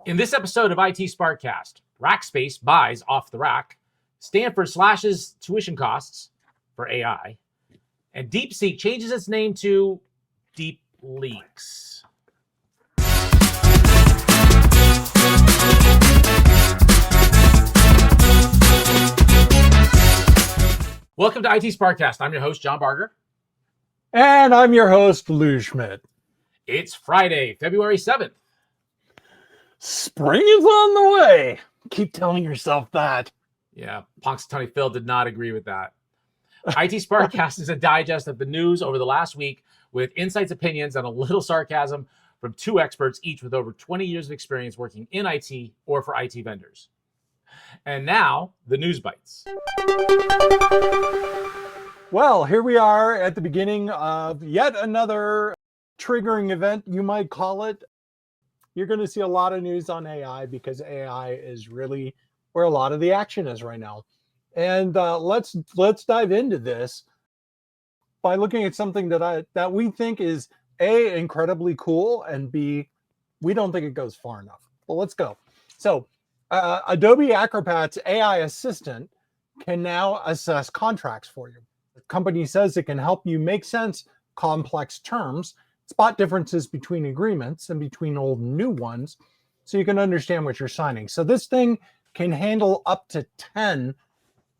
In this episode of IT SPARC Cast, Rackspace buys off the rack, Stanford slashes tuition costs for AI, and DeepSeek changes its name to DeepLeaks. Welcome to IT SPARC Cast. I'm your host, John Barger. And I'm your host, Lou Schmidt. It's Friday, February 7th. Spring is on the way. Keep telling yourself that. Yeah, Punxsutawney Phil did not agree with that. IT SPARC Cast is a digest of the news over the last week with insights, opinions, and a little sarcasm from two experts, each with over 20 years of experience working in IT or for IT vendors. And now, the news bites. Well, here we are at the beginning of yet another triggering event, you might call it. You're going to see a lot of news on AI because AI is really where a lot of the action is right now. And let's dive into this by looking at something that we think is A, incredibly cool, and B, we don't think it goes far enough. Well, let's go. So Adobe Acrobat's AI assistant can now assess contracts for you. The company says it can help you make sense of complex terms, spot differences between agreements and between old and new ones, so you can understand what you're signing. So this thing can handle up to 10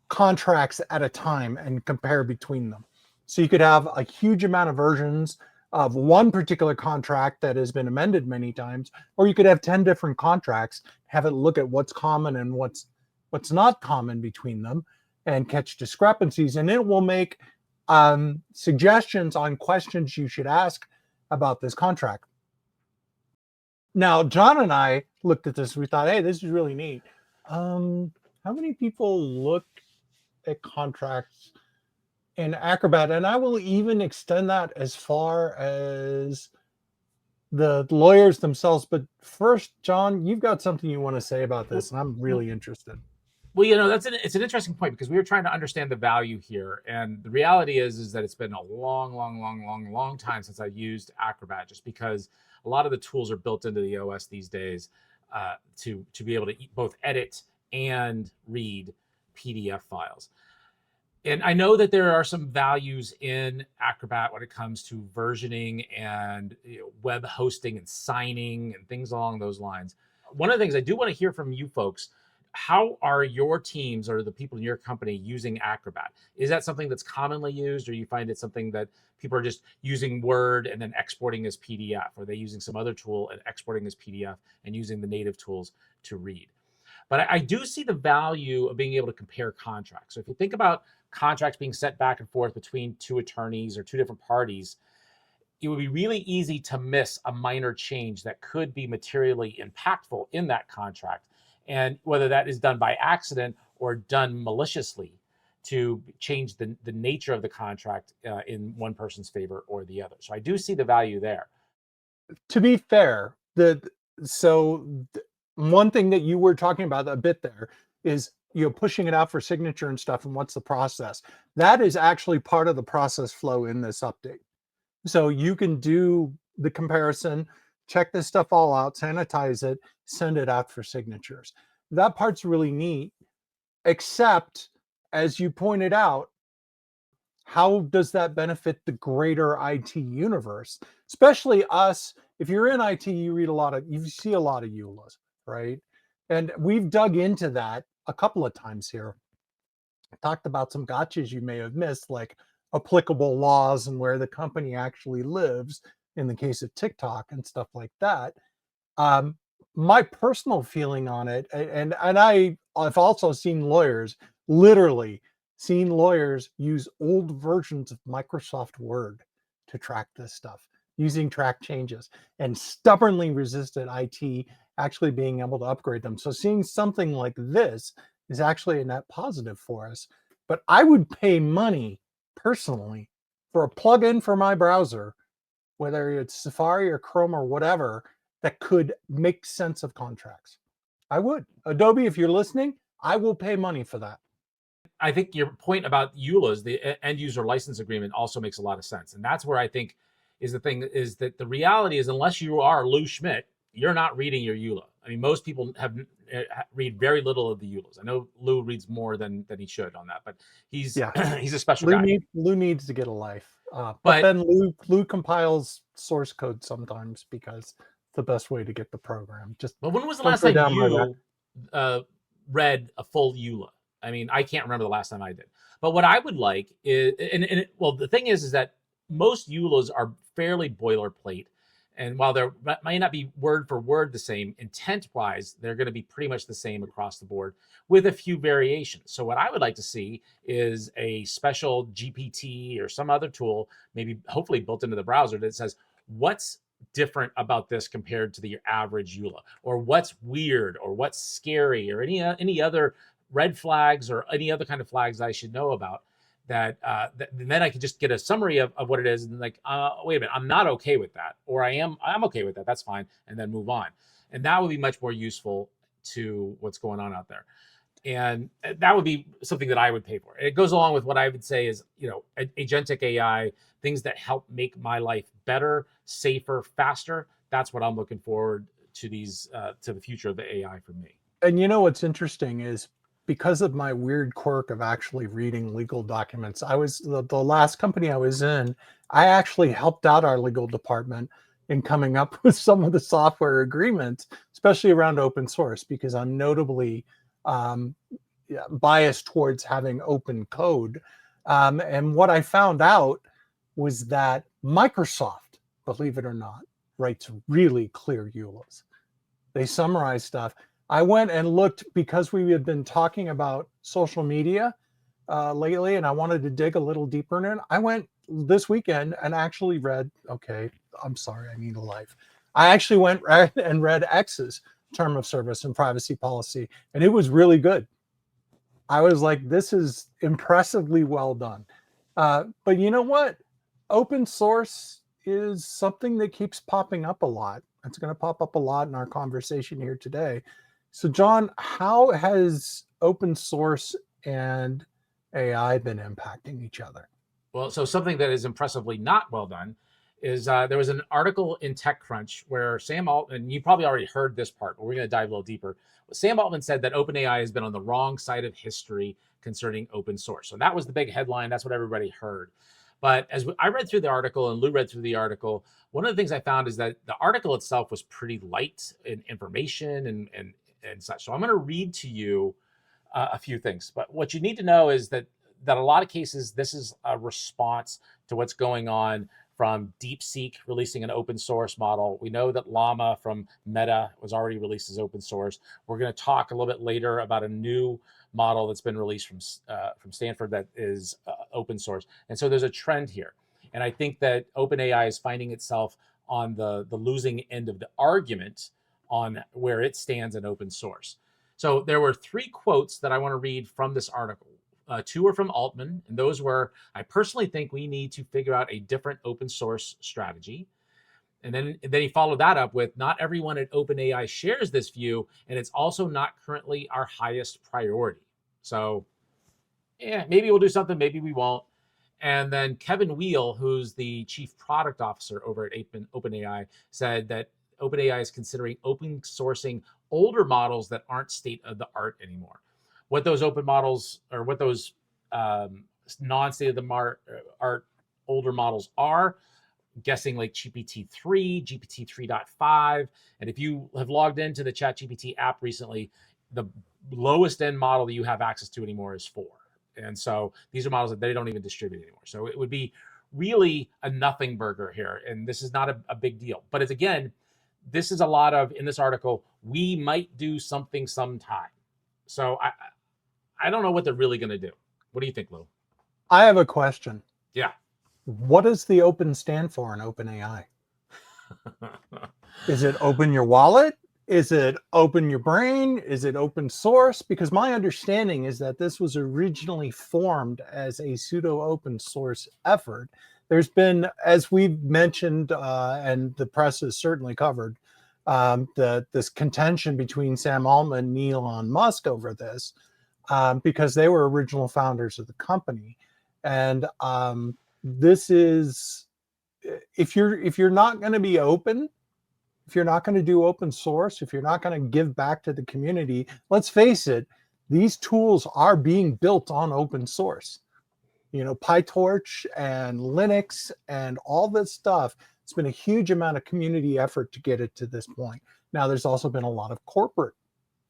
contracts at a time and compare between them. So you could have a huge amount of versions of one particular contract that has been amended many times, or you could have 10 different contracts, have it look at what's common and what's not common between them and catch discrepancies. And it will make suggestions on questions you should ask about this contract. Now, John and I looked at this. We thought, hey, this is really neat. How many people look at contracts in Acrobat? And I will even extend that as far as the lawyers themselves. But first, John, you've got something you want to say about this, and I'm really interested. Well, it's an interesting point because we were trying to understand the value here. And the reality is that it's been a long time since I've used Acrobat, just because a lot of the tools are built into the OS these days to be able to both edit and read PDF files. And I know that there are some values in Acrobat when it comes to versioning and web hosting and signing and things along those lines. One of the things I do want to hear from you folks, how are your teams or the people in your company using Acrobat? Is that something that's commonly used, or you find it something that people are just using Word and then exporting as PDF? Or are they using some other tool and exporting as PDF and using the native tools to read? But I do see the value of being able to compare contracts. So if you think about contracts being sent back and forth between two attorneys or two different parties, it would be really easy to miss a minor change that could be materially impactful in that contract. And whether that is done by accident or done maliciously to change the nature of the contract in one person's favor or the other. So I do see the value there. To be fair, one thing that you were talking about a bit there is pushing it out for signature and stuff, and what's the process. That is actually part of the process flow in this update. So you can do the comparison, check this stuff all out, sanitize it, send it out for signatures. That part's really neat, except, as you pointed out, how does that benefit the greater IT universe? Especially us. If you're in IT, you see a lot of EULAs, right? And we've dug into that a couple of times here. I talked about some gotchas you may have missed, like applicable laws and where the company actually lives in the case of TikTok and stuff like that. My personal feeling on it, and I've also seen lawyers use old versions of Microsoft Word to track this stuff, using track changes, and stubbornly resisted IT actually being able to upgrade them. So seeing something like this is actually a net positive for us. But I would pay money personally for a plugin for my browser, whether it's Safari or Chrome or whatever, that could make sense of contracts. I would. Adobe, if you're listening, I will pay money for that. I think your point about EULAs, the end user license agreement, also makes a lot of sense. And that's where I think is the thing, is that the reality is, unless you are Lou Schmidt, you're not reading your EULA. I mean, most people read very little of the EULAs. I know Lou reads more than he should on that, but he's Yeah. he's a special guy. Lou needs to get a life. But But then Lou compiles source code sometimes because it's the best way to get the program. Just when was the don't last go time down my you read a full EULA? I mean, I can't remember the last time I did. But what I would like is, well, the thing is that most EULAs are fairly boilerplate. And while there might not be word for word the same, intent-wise, they're going to be pretty much the same across the board with a few variations. So what I would like to see is a special GPT or some other tool, maybe hopefully built into the browser, that says, what's different about this compared to the average EULA? Or what's weird, or what's scary, or any other red flags or any other kind of flags I should know about, that then I can just get a summary of what it is, and like, wait a minute, I'm not okay with that, or I'm okay with that, that's fine, and then move on. And that would be much more useful to what's going on out there. And that would be something that I would pay for. It goes along with what I would say is, agentic AI, things that help make my life better, safer, faster. That's what I'm looking forward to to the future of the AI for me. And what's interesting is, because of my weird quirk of actually reading legal documents, I was the last company I was in, I actually helped out our legal department in coming up with some of the software agreements, especially around open source, because I'm notably biased towards having open code. And what I found out was that Microsoft, believe it or not, writes really clear EULAs. They summarize stuff. I went and looked, because we had been talking about social media lately, and I wanted to dig a little deeper in it. I went this weekend and actually read, okay, I'm sorry, I need a life. I actually went and read X's term of service and privacy policy, and it was really good. I was like, this is impressively well done. But you know what? Open source is something that keeps popping up a lot. It's going to pop up a lot in our conversation here today. So, John, how has open source and AI been impacting each other? Well, so something that is impressively not well done is there was an article in TechCrunch where Sam Altman, you probably already heard this part, but we're going to dive a little deeper. Sam Altman said that OpenAI has been on the wrong side of history concerning open source. So that was the big headline. That's what everybody heard. But as I read through the article and Lou read through the article, one of the things I found is that the article itself was pretty light in information and such. So I'm going to read to you a few things. But what you need to know is that a lot of cases, this is a response to what's going on from DeepSeek releasing an open source model. We know that Llama from Meta was already released as open source. We're going to talk a little bit later about a new model that's been released from Stanford that is open source. And so there's a trend here. And I think that OpenAI is finding itself on the losing end of the argument on where it stands in open source. So there were 3 quotes that I want to read from this article. 2 are from Altman, and those were, I personally think we need to figure out a different open source strategy. And then he followed that up with, not everyone at OpenAI shares this view, and it's also not currently our highest priority. So, yeah, maybe we'll do something, maybe we won't. And then Kevin Wheel, who's the chief product officer over at OpenAI, said that OpenAI is considering open sourcing older models that aren't state of the art anymore. What those open models, or what those non-state of the art older models are, guessing like GPT-3, GPT 3.5. And if you have logged into the ChatGPT app recently, the lowest end model that you have access to anymore is 4. And so these are models that they don't even distribute anymore. So it would be really a nothing burger here. And this is not a big deal. But it's, again, this is a lot of, in this article, we might do something sometime. So I don't know what they're really going to do. What do you think, Lou? I have a question. Yeah. What does the open stand for in OpenAI? Is it open your wallet? Is it open your brain? Is it open source? Because my understanding is that this was originally formed as a pseudo open source effort. There's been, as we've mentioned, and the press has certainly covered, this contention between Sam Altman and Elon Musk over this, because they were original founders of the company. And this is, if you're not going to be open, if you're not going to do open source, if you're not going to give back to the community, let's face it, these tools are being built on open source. PyTorch and Linux and all this stuff. It's been a huge amount of community effort to get it to this point. Now, there's also been a lot of corporate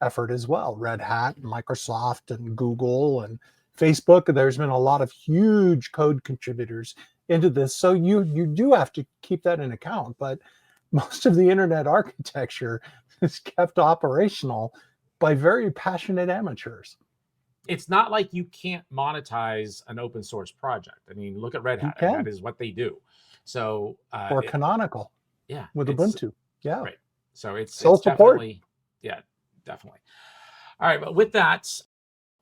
effort as well. Red Hat, and Microsoft, and Google, and Facebook. There's been a lot of huge code contributors into this. So you do have to keep that in account. But most of the internet architecture is kept operational by very passionate amateurs. It's not like you can't monetize an open source project. I mean, look at Red Hat. That is what they do. So or Canonical. Yeah. With Ubuntu. Yeah. Right. So it's definitely, definitely. All right. But with that,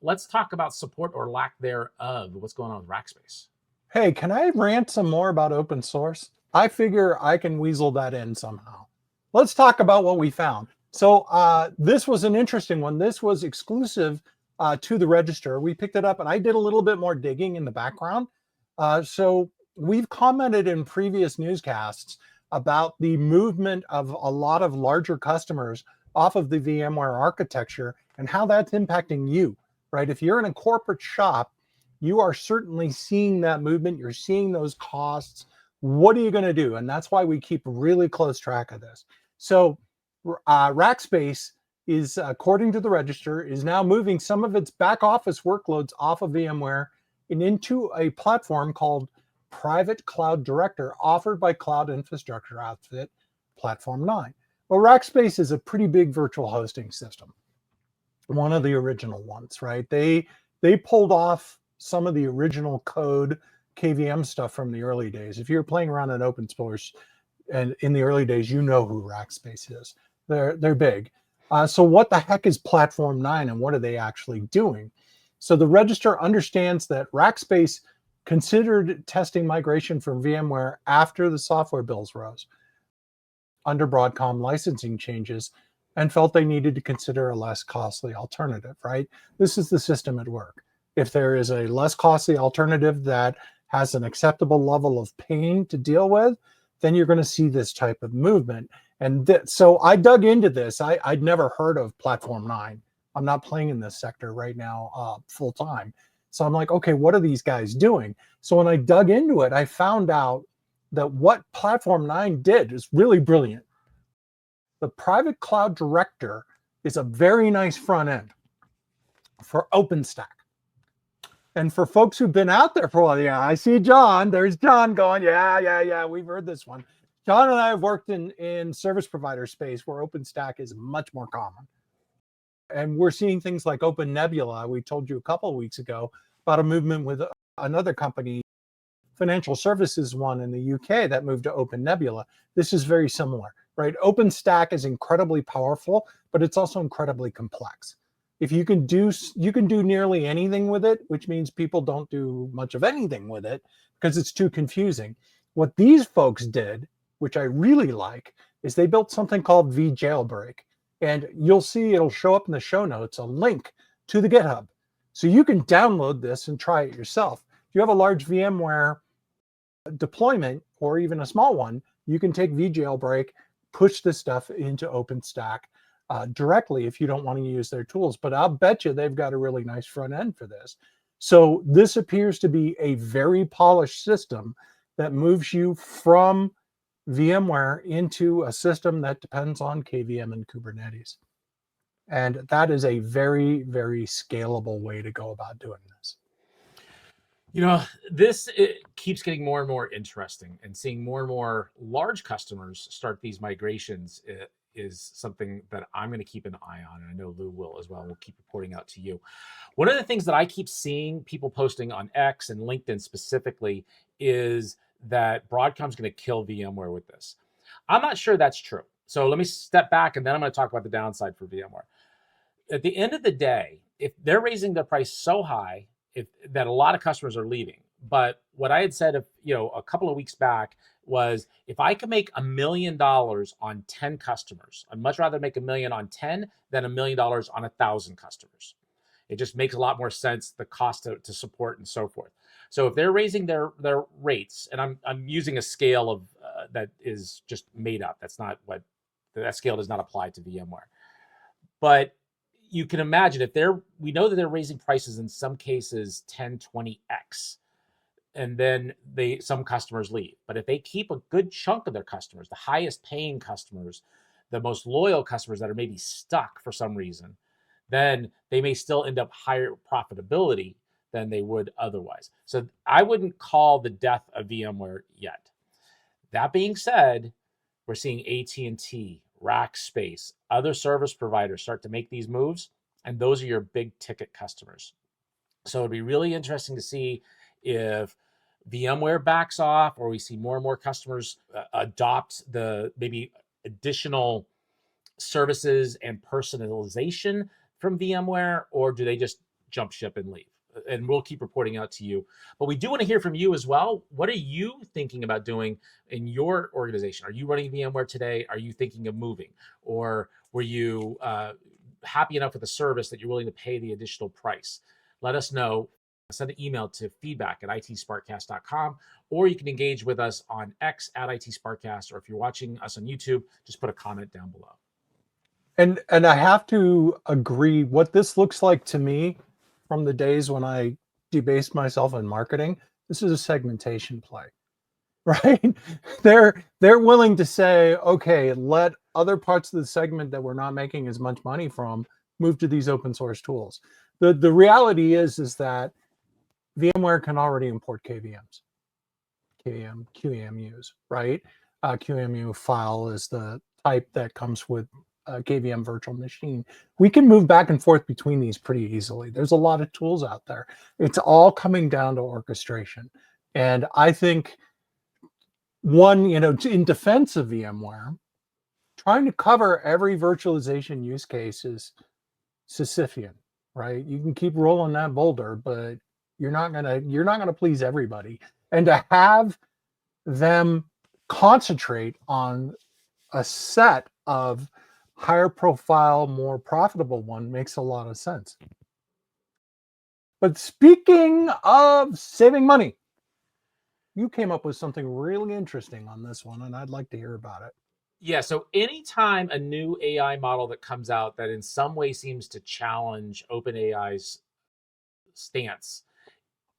let's talk about support or lack thereof. What's going on with Rackspace? Hey, can I rant some more about open source? I figure I can weasel that in somehow. Let's talk about what we found. So this was an interesting one. This was exclusive to the register. We picked it up and I did a little bit more digging in the background. So we've commented in previous newscasts about the movement of a lot of larger customers off of the VMware architecture and how that's impacting you, right? If you're in a corporate shop, you are certainly seeing that movement. You're seeing those costs. What are you going to do? And that's why we keep really close track of this. So Rackspace is, according to the register, is now moving some of its back office workloads off of VMware and into a platform called Private Cloud Director, offered by cloud infrastructure outfit Platform 9. Well, Rackspace is a pretty big virtual hosting system, one of the original ones, right? They pulled off some of the original code KVM stuff from the early days. If you're playing around in open source and in the early days, you know who Rackspace is. They're big. So what the heck is Platform 9 and what are they actually doing? So the register understands that Rackspace considered testing migration from VMware after the software bills rose under Broadcom licensing changes and felt they needed to consider a less costly alternative, right? This is the system at work. If there is a less costly alternative that has an acceptable level of pain to deal with, then you're going to see this type of movement. And so I dug into this. I'd never heard of Platform 9. I'm not playing in this sector right now full time. So I'm like, okay, what are these guys doing? So when I dug into it, I found out that what Platform 9 did is really brilliant. The Private Cloud Director is a very nice front end for OpenStack. And for folks who've been out there for a while, yeah, I see John. There's John going, yeah, we've heard this one. John and I have worked in service provider space where OpenStack is much more common. And we're seeing things like OpenNebula. We told you a couple of weeks ago about a movement with another company, financial services one in the UK, that moved to OpenNebula. This is very similar, right? OpenStack is incredibly powerful, but it's also incredibly complex. If you can do nearly anything with it, which means people don't do much of anything with it because it's too confusing. What these folks did, which I really like, is they built something called vJailbreak. And you'll see it'll show up in the show notes, a link to the GitHub. So you can download this and try it yourself. If you have a large VMware deployment or even a small one, you can take vJailbreak, push this stuff into OpenStack directly if you don't want to use their tools. But I'll bet you they've got a really nice front end for this. So this appears to be a very polished system that moves you from VMware into a system that depends on KVM and Kubernetes. And that is a very, very scalable way to go about doing this. It keeps getting more and more interesting, and seeing more and more large customers start these migrations is something that I'm going to keep an eye on. And I know Lou will as well. We'll keep reporting out to you. One of the things that I keep seeing people posting on X and LinkedIn specifically is that Broadcom's going to kill VMware with this. I'm not sure that's true. So let me step back and then I'm going to talk about the downside for VMware. At the end of the day, if they're raising their price so high that a lot of customers are leaving, but what I had said a couple of weeks back was, if I can make $1 million on 10 customers, I'd much rather make $1 million on 10 than $1 million on 1,000 customers. It just makes a lot more sense, the cost to support and so forth. So if they're raising their rates, and I'm using a scale of that is just made up, that's not what that scale does not apply to VMware. But you can imagine if we know that they're raising prices in some cases 10, 20x, and then some customers leave. But if they keep a good chunk of their customers, the highest paying customers, the most loyal customers that are maybe stuck for some reason, then they may still end up higher profitability than they would otherwise. So I wouldn't call the death of VMware yet. That being said, we're seeing AT&T, Rackspace, other service providers start to make these moves, and those are your big ticket customers. So it'd be really interesting to see if VMware backs off, or we see more and more customers adopt the maybe additional services and personalization from VMware, or do they just jump ship and leave? And we'll keep reporting out to you. But we do want to hear from you as well. What are you thinking about doing in your organization? Are you running VMware today? Are you thinking of moving? Or were you happy enough with the service that you're willing to pay the additional price? Let us know. Send an email to feedback@itsparkcast.com, or you can engage with us on X @ITSparkcast, or if you're watching us on YouTube, just put a comment down below. And I have to agree, what this looks like to me from the days when I debased myself in marketing, this is a segmentation play, right? They're willing to say, okay, let other parts of the segment that we're not making as much money from move to these open source tools. The reality is that VMware can already import QEMUs, right? QEMU file is the type that comes with a KVM virtual machine. We can move back and forth between these pretty easily. There's a lot of tools out there. It's all coming down to orchestration. And I think in defense of VMware, trying to cover every virtualization use case is Sisyphean, right? You can keep rolling that boulder, but you're not gonna please everybody. And to have them concentrate on a set of higher profile, more profitable one makes a lot of sense. But speaking of saving money, you came up with something really interesting on this one, and I'd like to hear about it. Yeah, so anytime a new AI model that comes out that in some way seems to challenge OpenAI's stance,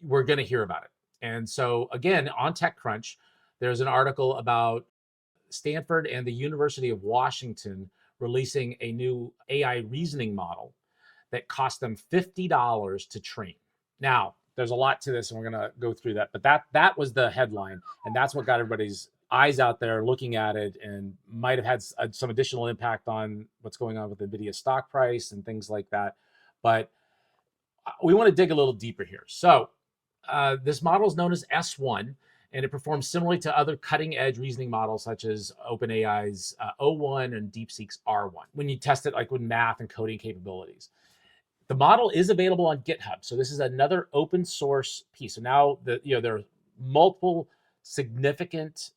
we're going to hear about it. And so again, on TechCrunch, there's an article about Stanford and the University of Washington releasing a new AI reasoning model that cost them $50 to train. Now, there's a lot to this, and we're going to go through that. But that was the headline, and that's what got everybody's eyes out there looking at it, and might have had some additional impact on what's going on with NVIDIA stock price and things like that. But we want to dig a little deeper here. So this model is known as S1, and it performs similarly to other cutting-edge reasoning models such as OpenAI's O1 and DeepSeek's R1 when you test it like with math and coding capabilities. The model is available on GitHub, so this is another open source piece. So now there are multiple significant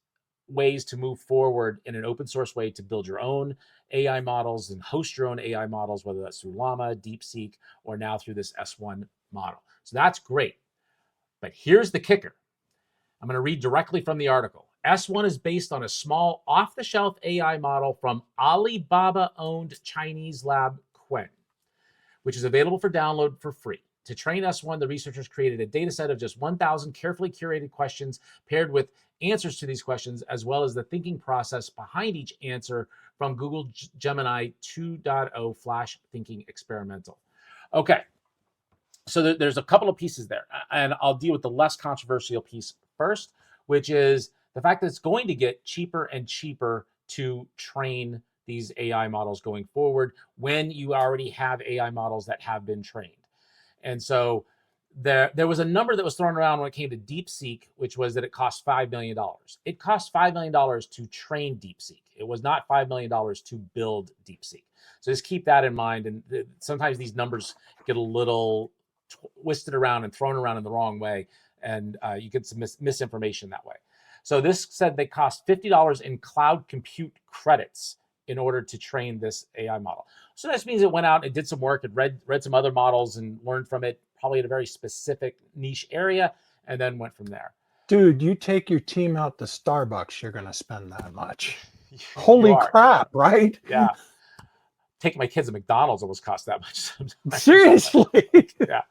ways to move forward in an open source way to build your own AI models and host your own AI models, whether that's through Llama, DeepSeek, or now through this S1 model. So that's great. But here's the kicker. I'm going to read directly from the article. S1 is based on a small off-the-shelf AI model from Alibaba-owned Chinese lab Qwen, which is available for download for free. To train S1, the researchers created a data set of just 1,000 carefully curated questions paired with answers to these questions, as well as the thinking process behind each answer from Google Gemini 2.0 Flash Thinking Experimental. Okay, so there's a couple of pieces there, and I'll deal with the less controversial piece first, which is the fact that it's going to get cheaper and cheaper to train these AI models going forward when you already have AI models that have been trained. And so there was a number that was thrown around when it came to DeepSeek, which was that it cost $5 million. It cost $5 million to train DeepSeek. It was not $5 million to build DeepSeek. So just keep that in mind. And sometimes these numbers get a little twisted around and thrown around in the wrong way, and you get some misinformation that way. So this said they cost $50 in cloud compute credits in order to train this AI model. So this means it went out and did some work and read some other models and learned from it, probably in a very specific niche area, and then went from there. Dude, you take your team out to Starbucks, you're going to spend that much. Holy are. crap, right? Yeah. Take my kids to McDonald's almost cost that much sometimes. Seriously. Yeah.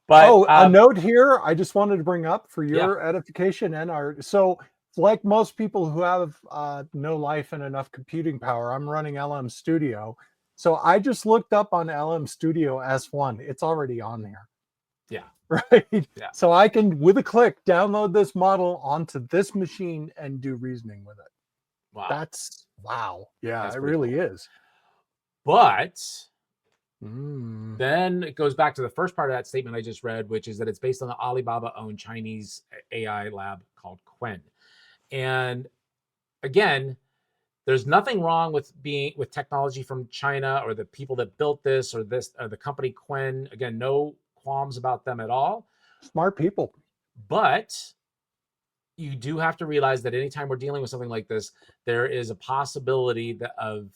But Oh, a note here I just wanted to bring up for yeah. your edification and our, so like most people who have no life and enough computing power, I'm running LM Studio. So I just looked up on LM Studio S1. It's already on there. Yeah. Right. Yeah. So I can, with a click, download this model onto this machine and do reasoning with it. Wow. That's wow. Yeah, That's it pretty really cool. is. But then it goes back to the first part of that statement I just read, which is that it's based on the Alibaba-owned Chinese AI lab called Qwen. And again, there's nothing wrong with technology from China or the people that built this or the company Qwen. Again, no qualms about them at all. Smart people. But you do have to realize that anytime we're dealing with something like this, there is a possibility of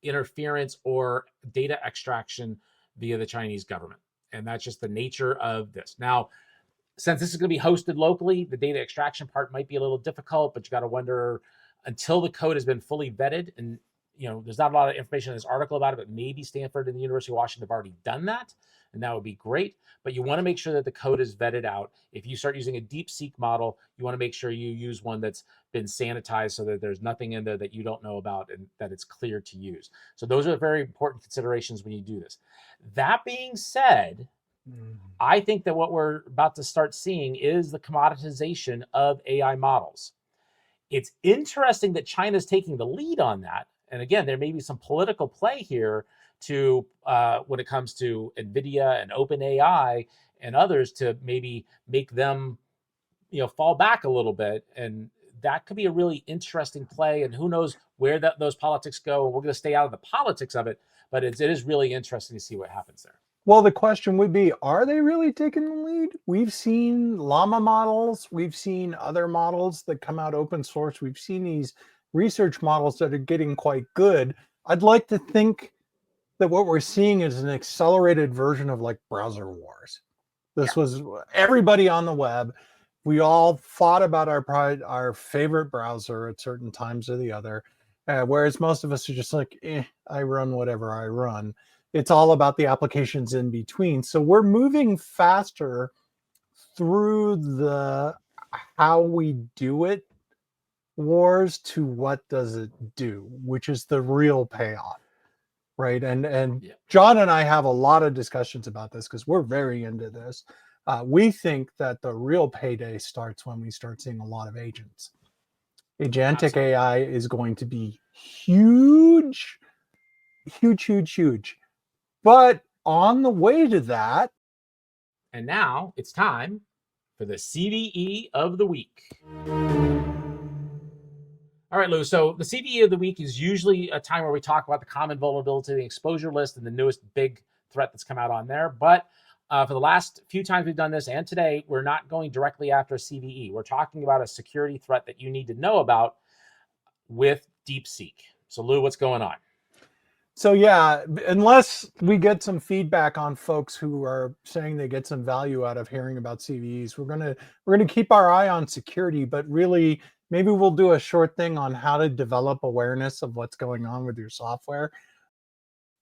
interference or data extraction via the Chinese government. And that's just the nature of this. Now, since this is going to be hosted locally, the data extraction part might be a little difficult, but you got to wonder until the code has been fully vetted. And, there's not a lot of information in this article about it, but maybe Stanford and the University of Washington have already done that. And that would be great. But you want to make sure that the code is vetted out. If you start using a DeepSeek model, you want to make sure you use one that's been sanitized so that there's nothing in there that you don't know about and that it's clear to use. So those are very important considerations when you do this. That being said, I think that what we're about to start seeing is the commoditization of AI models. It's interesting that China's taking the lead on that. And again, there may be some political play here to when it comes to NVIDIA and OpenAI and others to maybe make them, fall back a little bit. And that could be a really interesting play. And who knows where those politics go. We're going to stay out of the politics of it, but it is really interesting to see what happens there. Well, the question would be, are they really taking the lead? We've seen llama models. We've seen other models that come out open source. We've seen these research models that are getting quite good. I'd like to think that what we're seeing is an accelerated version of like browser wars. This was everybody on the web. We all fought about our favorite browser at certain times or the other, whereas most of us are just like, I run whatever I run. It's all about the applications in between. So we're moving faster through the how we do it wars to what does it do, which is the real payoff, right? And John and I have a lot of discussions about this because we're very into this. We think that the real payday starts when we start seeing a lot of agents. Agentic AI is going to be huge, huge, huge, huge. But on the way to that. And now it's time for the CVE of the week. All right, Lou. So the CVE of the week is usually a time where we talk about the common vulnerability, the exposure list, and the newest big threat that's come out on there. But for the last few times we've done this, and today, we're not going directly after a CVE. We're talking about a security threat that you need to know about with DeepSeek. So, Lou, what's going on? So yeah, unless we get some feedback on folks who are saying they get some value out of hearing about CVEs, we're gonna keep our eye on security, but really maybe we'll do a short thing on how to develop awareness of what's going on with your software.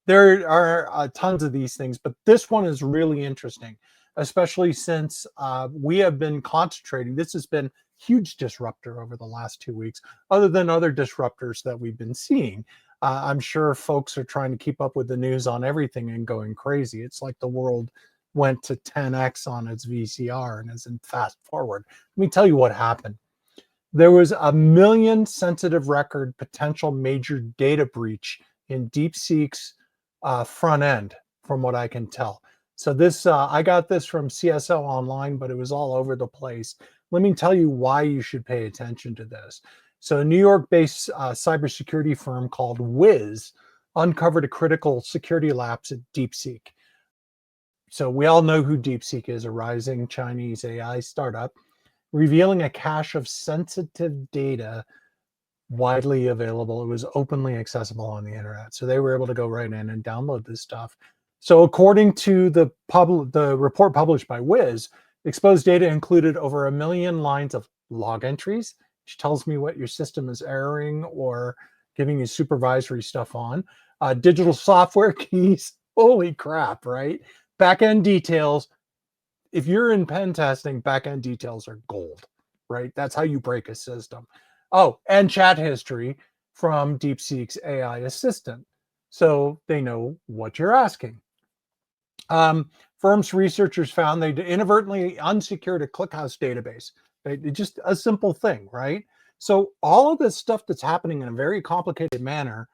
There are tons of these things, but this one is really interesting, especially since we have been concentrating. This has been huge disruptor over the last 2 weeks, other than other disruptors that we've been seeing. I'm sure folks are trying to keep up with the news on everything and going crazy. It's like the world went to 10x on its VCR and is in fast forward. Let me tell you what happened. There was 1 million sensitive record potential major data breach in DeepSeek's front end, from what I can tell. So this, I got this from CSL Online, but it was all over the place. Let me tell you why you should pay attention to this. So a New York-based cybersecurity firm called Wiz uncovered a critical security lapse at DeepSeek. So we all know who DeepSeek is, a rising Chinese AI startup, revealing a cache of sensitive data widely available. It was openly accessible on the internet. So they were able to go right in and download this stuff. So according to the report published by Wiz, exposed data included over 1 million lines of log entries which tells me what your system is erroring or giving you supervisory stuff on. Digital software keys, holy crap, right? Back-end details. If you're in pen testing, back-end details are gold, right? That's how you break a system. Oh, and chat history from DeepSeek's AI assistant. So they know what you're asking. Firm's researchers found they inadvertently unsecured a ClickHouse database. Right? It's just a simple thing, right? So all of this stuff that's happening in a very complicated manner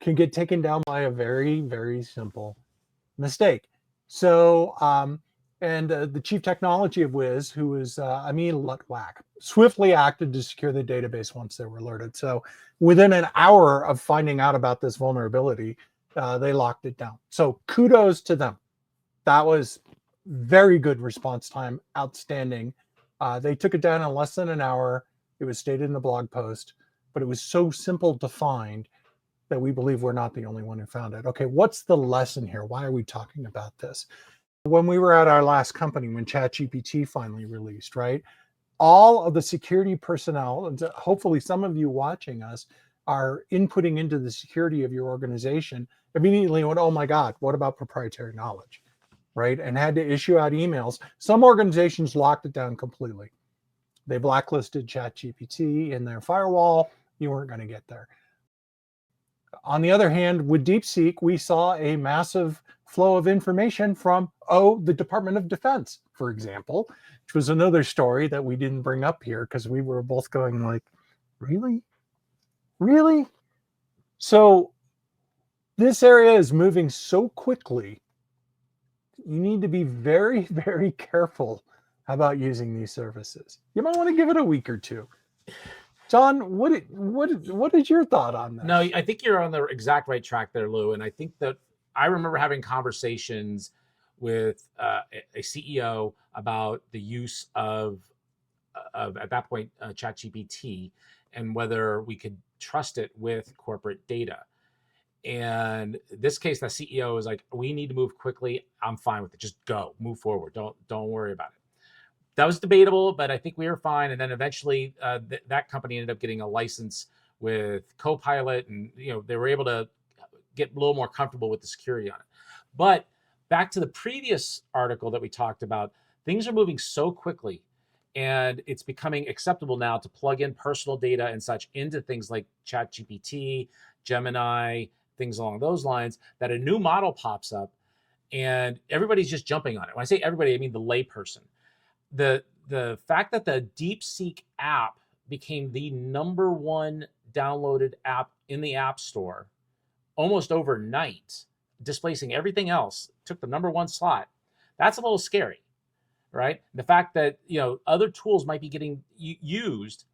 can get taken down by a very, very simple mistake. So, the chief technology of Wiz, who is Amin Lutwak, swiftly acted to secure the database once they were alerted. So within an hour of finding out about this vulnerability, they locked it down. So kudos to them. That was very good response time, outstanding. They took it down in less than an hour. It was stated in the blog post, but it was so simple to find that we believe we're not the only one who found it. Okay, what's the lesson here? Why are we talking about this? When we were at our last company, when ChatGPT finally released, right? All of the security personnel, and hopefully some of you watching us are inputting into the security of your organization, immediately went, oh my God, what about proprietary knowledge, right? And had to issue out emails. Some organizations locked it down completely. They blacklisted ChatGPT in their firewall. You weren't going to get there. On the other hand, with DeepSeek, we saw a massive flow of information from, the Department of Defense, for example, which was another story that we didn't bring up here because we were both going like, really? Really? So this area is moving so quickly. You need to be very, very careful about using these services. You might want to give it a week or two. John, what is your thought on that? No, I think you're on the exact right track there, Lou. And I think that I remember having conversations with a CEO about the use of at that point, ChatGPT, and whether we could trust it with corporate data. And in this case, the CEO is like, we need to move quickly. I'm fine with it. Just go, move forward. Don't worry about it. That was debatable, but I think we were fine. And then eventually that company ended up getting a license with Copilot, and they were able to get a little more comfortable with the security on it. But back to the previous article that we talked about, things are moving so quickly, and it's becoming acceptable now to plug in personal data and such into things like ChatGPT, Gemini, things along those lines, that a new model pops up and everybody's just jumping on it. When I say everybody, I mean the layperson. The fact that the DeepSeek app became the #1 downloaded app in the App Store almost overnight, displacing everything else, took the #1 slot. That's a little scary, right? The fact that other tools might be getting used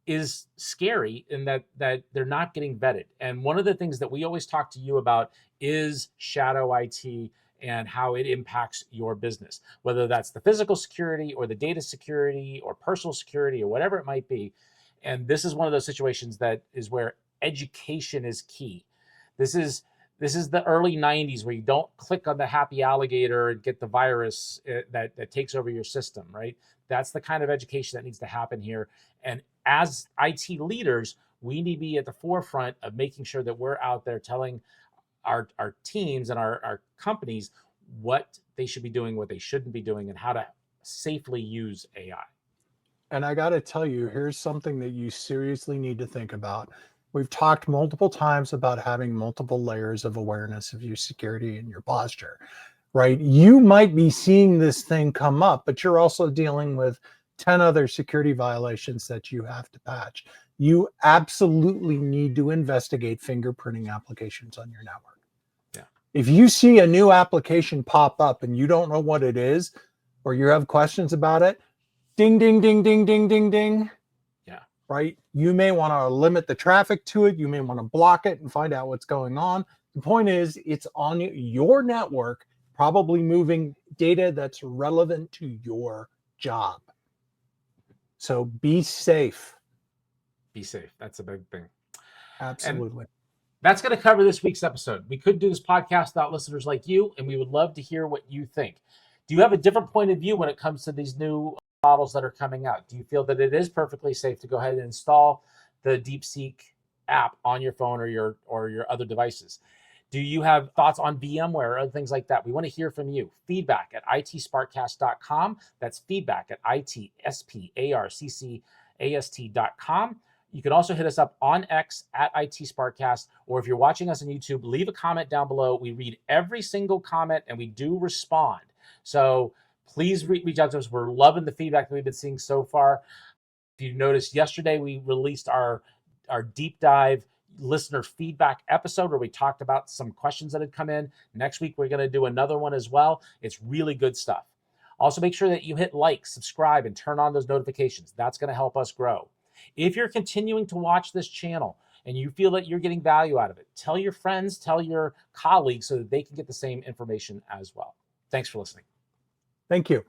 is scary in that they're not getting vetted. And one of the things that we always talk to you about is shadow IT and how it impacts your business, whether that's the physical security or the data security or personal security or whatever it might be. And this is one of those situations that is where education is key. This is the early 90s where you don't click on the happy alligator and get the virus that takes over your system, right? That's the kind of education that needs to happen here. And as IT leaders, we need to be at the forefront of making sure that we're out there telling our teams and our companies what they should be doing, what they shouldn't be doing, and how to safely use AI. And I got to tell you, here's something that you seriously need to think about. We've talked multiple times about having multiple layers of awareness of your security and your posture, right? You might be seeing this thing come up, but you're also dealing with 10 other security violations that you have to patch. You absolutely need to investigate fingerprinting applications on your network. Yeah. If you see a new application pop up and you don't know what it is, or you have questions about it, ding, ding, ding, ding, ding, ding, ding. Yeah. Right? You may want to limit the traffic to it. You may want to block it and find out what's going on. The point is, it's on your network, probably moving data that's relevant to your job. So be safe. Be safe. That's a big thing. Absolutely. And that's going to cover this week's episode. We couldn't do this podcast without listeners like you, and we would love to hear what you think. Do you have a different point of view when it comes to these new models that are coming out? Do you feel that it is perfectly safe to go ahead and install the DeepSeek app on your phone or your other devices? Do you have thoughts on VMware or other things like that? We want to hear from you. Feedback at itsparkcast.com. That's feedback at itsparkcast.com. You can also hit us up on X at IT SPARC Cast, or if you're watching us on YouTube, leave a comment down below. We read every single comment and we do respond. So please reach out to us. We're loving the feedback that we've been seeing so far. If you noticed, yesterday we released our deep dive listener feedback episode where we talked about some questions that had come in. Next week, we're going to do another one as well. It's really good stuff. Also, make sure that you hit like, subscribe, and turn on those notifications. That's going to help us grow. If you're continuing to watch this channel and you feel that you're getting value out of it, tell your friends, tell your colleagues so that they can get the same information as well. Thanks for listening. Thank you.